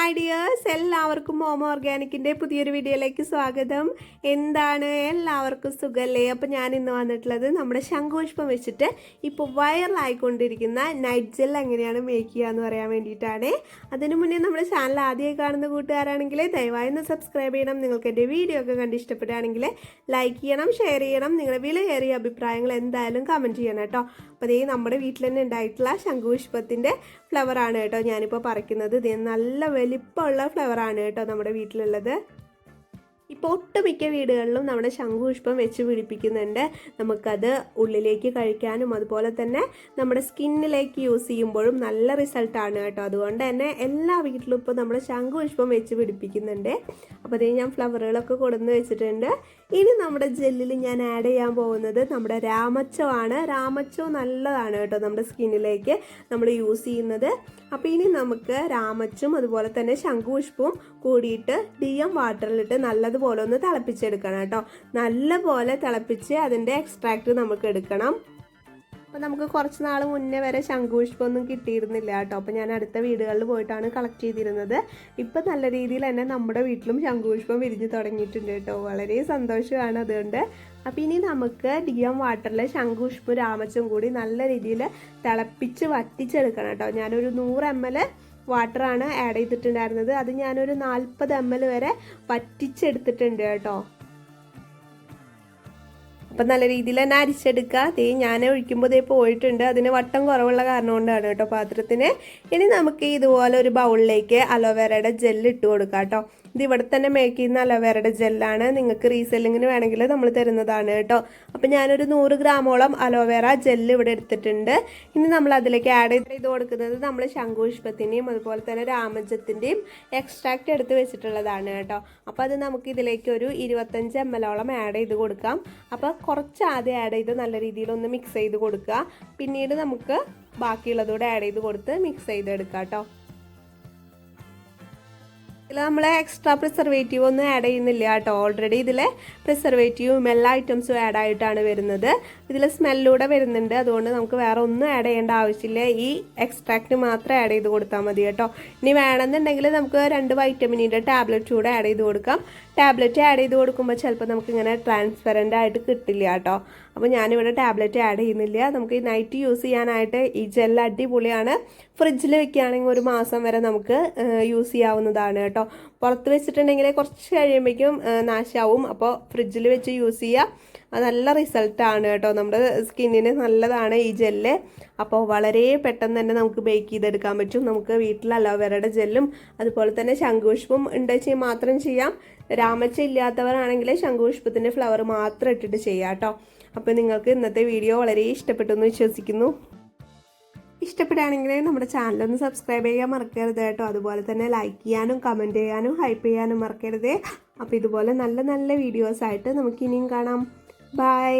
Hi dears, എല്ലാവർക്കും മോമോ ഓർഗാനിക്കിൻ്റെ പുതിയൊരു വീഡിയോയിലേക്ക് സ്വാഗതം. എന്താണ്, എല്ലാവർക്കും സുഖമല്ലേ? അപ്പോൾ ഞാൻ ഇന്ന് വന്നിട്ടുള്ളത് നമ്മുടെ ശംഖുപുഷ്പം വെച്ചിട്ട് ഇപ്പോൾ വൈറലായിക്കൊണ്ടിരിക്കുന്ന നൈറ്റ് ജെൽ എങ്ങനെയാണ് മേക്ക് ചെയ്യുക എന്ന് പറയാൻ വേണ്ടിയിട്ടാണ്. അതിനു മുന്നേ നമ്മുടെ ചാനൽ ആദ്യമായി കാണുന്ന കൂട്ടുകാരാണെങ്കിൽ ദയവായി ഒന്ന് സബ്സ്ക്രൈബ് ചെയ്യണം. നിങ്ങൾക്ക് എൻ്റെ വീഡിയോ ഒക്കെ കണ്ട് ഇഷ്ടപ്പെടുകയാണെങ്കിൽ ലൈക്ക് ചെയ്യണം, ഷെയർ ചെയ്യണം. നിങ്ങളുടെ വിലയേറിയ അഭിപ്രായങ്ങൾ എന്തായാലും കമൻറ്റ് ചെയ്യണം കേട്ടോ. അപ്പോൾ ഇതേ നമ്മുടെ വീട്ടിൽ തന്നെ ഉണ്ടായിട്ടുള്ള ശംഖുപുഷ്പത്തിൻ്റെ ഫ്ലവറാണ് കേട്ടോ ഞാനിപ്പോൾ പറിക്കുന്നത്. ഇത് നല്ല വലിപ്പമുള്ള ഫ്ലവറാണ് കേട്ടോ നമ്മുടെ വീട്ടിലുള്ളത്. ഇപ്പോൾ ഒട്ടുമിക്ക വീടുകളിലും നമ്മുടെ ശംഖുപുഷ്പം വെച്ച് പിടിപ്പിക്കുന്നുണ്ട്. നമുക്കത് ഉള്ളിലേക്ക് കഴിക്കാനും അതുപോലെ തന്നെ നമ്മുടെ സ്കിന്നിലേക്ക് യൂസ് ചെയ്യുമ്പോഴും നല്ല റിസൾട്ടാണ് കേട്ടോ. അതുകൊണ്ട് തന്നെ എല്ലാ വീട്ടിലും ഇപ്പോൾ നമ്മുടെ ശംഖുപുഷ്പം വെച്ച് പിടിപ്പിക്കുന്നുണ്ട്. അപ്പോൾ അതേ ഞാൻ ഫ്ലവറുകളൊക്കെ കൊടുന്ന് വെച്ചിട്ടുണ്ട്. ഇനി നമ്മുടെ ജെല്ലിൽ ഞാൻ ആഡ് ചെയ്യാൻ പോകുന്നത് നമ്മുടെ രാമച്ചമാണ്. രാമച്ചോ നല്ലതാണ് കേട്ടോ നമ്മുടെ സ്കിന്നിലേക്ക് നമ്മൾ യൂസ് ചെയ്യുന്നത്. അപ്പോൾ ഇനി നമുക്ക് രാമച്ചും അതുപോലെ തന്നെ ശംഖുപുഷ്പവും കൂടിയിട്ട് DM വാട്ടറിലിട്ട് നല്ലതുപോലെ ഒന്ന് തിളപ്പിച്ചെടുക്കണം കേട്ടോ. നല്ലപോലെ തിളപ്പിച്ച് അതിൻ്റെ എക്സ്ട്രാക്റ്റ് നമുക്ക് എടുക്കണം. അപ്പോൾ നമുക്ക് കുറച്ച് നാൾ മുന്നേ വരെ ശംഖുപുഷ്പമൊന്നും കിട്ടിയിരുന്നില്ല കേട്ടോ. അപ്പോൾ ഞാൻ അടുത്ത വീടുകളിൽ പോയിട്ടാണ് കളക്ട് ചെയ്തിരുന്നത്. ഇപ്പം നല്ല രീതിയിൽ തന്നെ നമ്മുടെ വീട്ടിലും ശംഖുപുഷ്പം വിരിഞ്ഞ് തുടങ്ങിയിട്ടുണ്ട് കേട്ടോ. വളരെ സന്തോഷമാണ് അതുകൊണ്ട്. അപ്പോൾ ഇനി നമുക്ക് DM വാട്ടറിൽ ശംഖുപുഷ്പം രാമച്ചും കൂടി നല്ല രീതിയിൽ തിളപ്പിച്ച് വറ്റിച്ചെടുക്കണം കേട്ടോ. ഞാനൊരു 100 ml വാട്ടറാണ് ആഡ് ചെയ്തിട്ടുണ്ടായിരുന്നത്. അത് ഞാനൊരു 40 ml വരെ വറ്റിച്ചെടുത്തിട്ടുണ്ട് കേട്ടോ. അപ്പം നല്ല രീതിയിൽ തന്നെ അരിച്ചെടുക്കുക. ഞാൻ ഒഴിക്കുമ്പോൾ പോയിട്ടുണ്ട്. അതിന് വട്ടം കുറവുള്ള കാരണം കൊണ്ടാണ് കേട്ടോ പാത്രത്തിന്. ഇനി നമുക്ക് ഇതുപോലെ ഒരു ബൗളിലേക്ക് അലോവേരയുടെ ജെല്ല് ഇട്ട് കൊടുക്കാം കേട്ടോ. ഇത് ഇവിടെ തന്നെ മേക്ക് ചെയ്യുന്ന അലോവേരയുടെ ജെല്ലാണ്. നിങ്ങൾക്ക് റീസെല്ലിങ്ങിന് വേണമെങ്കിൽ നമ്മൾ തരുന്നതാണ് കേട്ടോ. അപ്പം ഞാനൊരു 100 ഗ്രാമോളം അലോവേര ജെല്ല് ഇവിടെ എടുത്തിട്ടുണ്ട്. ഇനി നമ്മൾ അതിലേക്ക് ആഡ് ചെയ്ത് കൊടുക്കുന്നത് നമ്മൾ ശംഖുപുഷ്പത്തിൻ്റെയും അതുപോലെ തന്നെ രാമജത്തിൻ്റെയും എക്സ്ട്രാക്റ്റ് എടുത്ത് വെച്ചിട്ടുള്ളതാണ് കേട്ടോ. അപ്പോൾ അത് നമുക്ക് ഇതിലേക്ക് ഒരു 25 ml ആഡ് ചെയ്ത് കൊടുക്കാം. അപ്പോൾ കുറച്ച് ആദ്യം ആഡ് ചെയ്ത് നല്ല രീതിയിൽ ഒന്ന് മിക്സ് ചെയ്ത് കൊടുക്കുക. പിന്നീട് നമുക്ക് ബാക്കിയുള്ളതോടെ ആഡ് ചെയ്ത് കൊടുത്ത് മിക്സ് ചെയ്തെടുക്കാം കേട്ടോ. ഇതിൽ നമ്മൾ എക്സ്ട്രാ പ്രിസർവേറ്റീവ് ഒന്നും ആഡ് ചെയ്യുന്നില്ല കേട്ടോ. ഓൾറെഡി ഇതിൽ പ്രിസർവേറ്റീവും എല്ലാ ഐറ്റംസും ആഡ് ആയിട്ടാണ് വരുന്നത്. ഇതിൽ സ്മെല്ലൂടെ വരുന്നുണ്ട്. അതുകൊണ്ട് നമുക്ക് വേറെ ഒന്നും ആഡ് ചെയ്യേണ്ട ആവശ്യമില്ല. ഈ എക്സ്ട്രാക്റ്റ് മാത്രം ആഡ് ചെയ്ത് കൊടുത്താൽ മതി കേട്ടോ. ഇനി വേണമെന്നുണ്ടെങ്കിൽ നമുക്ക് 2 വൈറ്റമിനിൻ്റെ ടാബ്ലറ്റ് കൂടെ ആഡ് ചെയ്ത് കൊടുക്കാം. ടാബ്ലറ്റ് ആഡ് ചെയ്ത് കൊടുക്കുമ്പോൾ ചിലപ്പോൾ നമുക്കിങ്ങനെ ട്രാൻസ്പെറൻ്റ് ആയിട്ട് കിട്ടില്ല കേട്ടോ. അപ്പോൾ ഞാനിവിടെ ടാബ്ലറ്റ് ആഡ് ചെയ്യുന്നില്ല. നമുക്ക് ഈ നൈറ്റ് യൂസ് ചെയ്യാനായിട്ട് ഈ ജെൽ അടിപൊളിയാണ്. ഫ്രിഡ്ജിൽ വെക്കുകയാണെങ്കിൽ 1 മാസം വരെ നമുക്ക് യൂസ് ചെയ്യാവുന്നതാണ് കേട്ടോ. പുറത്ത് വെച്ചിട്ടുണ്ടെങ്കിൽ കുറച്ച് കഴിയുമ്പോഴേക്കും നാശമാവും. അപ്പോൾ ഫ്രിഡ്ജിൽ വെച്ച് യൂസ് ചെയ്യുക. അത് നല്ല റിസൾട്ടാണ് കേട്ടോ. നമ്മുടെ സ്കിന്നിന് നല്ലതാണ് ഈ ജെല്ല്. അപ്പോൾ വളരെ പെട്ടെന്ന് തന്നെ നമുക്ക് ബേക്ക് ചെയ്തെടുക്കാൻ പറ്റും. നമുക്ക് വീട്ടിൽ അലോവേരയുടെ ജെല്ലും അതുപോലെ തന്നെ ശംഖുപുഷ്പം ഉണ്ടെങ്കിൽ മാത്രം ചെയ്യാം. രാമച്ച ഇല്ലാത്തവരാണെങ്കിൽ ശംഖുപുഷ്പത്തിൻ്റെ ഫ്ലവർ മാത്രം ഇട്ടിട്ട് ചെയ്യാം കേട്ടോ. അപ്പോൾ നിങ്ങൾക്ക് ഇന്നത്തെ വീഡിയോ വളരെ ഇഷ്ടപ്പെട്ടു എന്ന് വിശ്വസിക്കുന്നു. ഇഷ്ടപ്പെടുകയാണെങ്കിൽ നമ്മുടെ ചാനലൊന്ന് സബ്സ്ക്രൈബ് ചെയ്യാൻ മറക്കരുത് കേട്ടോ. അതുപോലെ തന്നെ ലൈക്ക് ചെയ്യാനും കമൻറ്റ് ചെയ്യാനും ഹൈപ്പ് ചെയ്യാനും മറക്കരുത്. അപ്പോൾ ഇതുപോലെ നല്ല നല്ല വീഡിയോസായിട്ട് നമുക്ക് ഇനിയും കാണാം. ബൈ.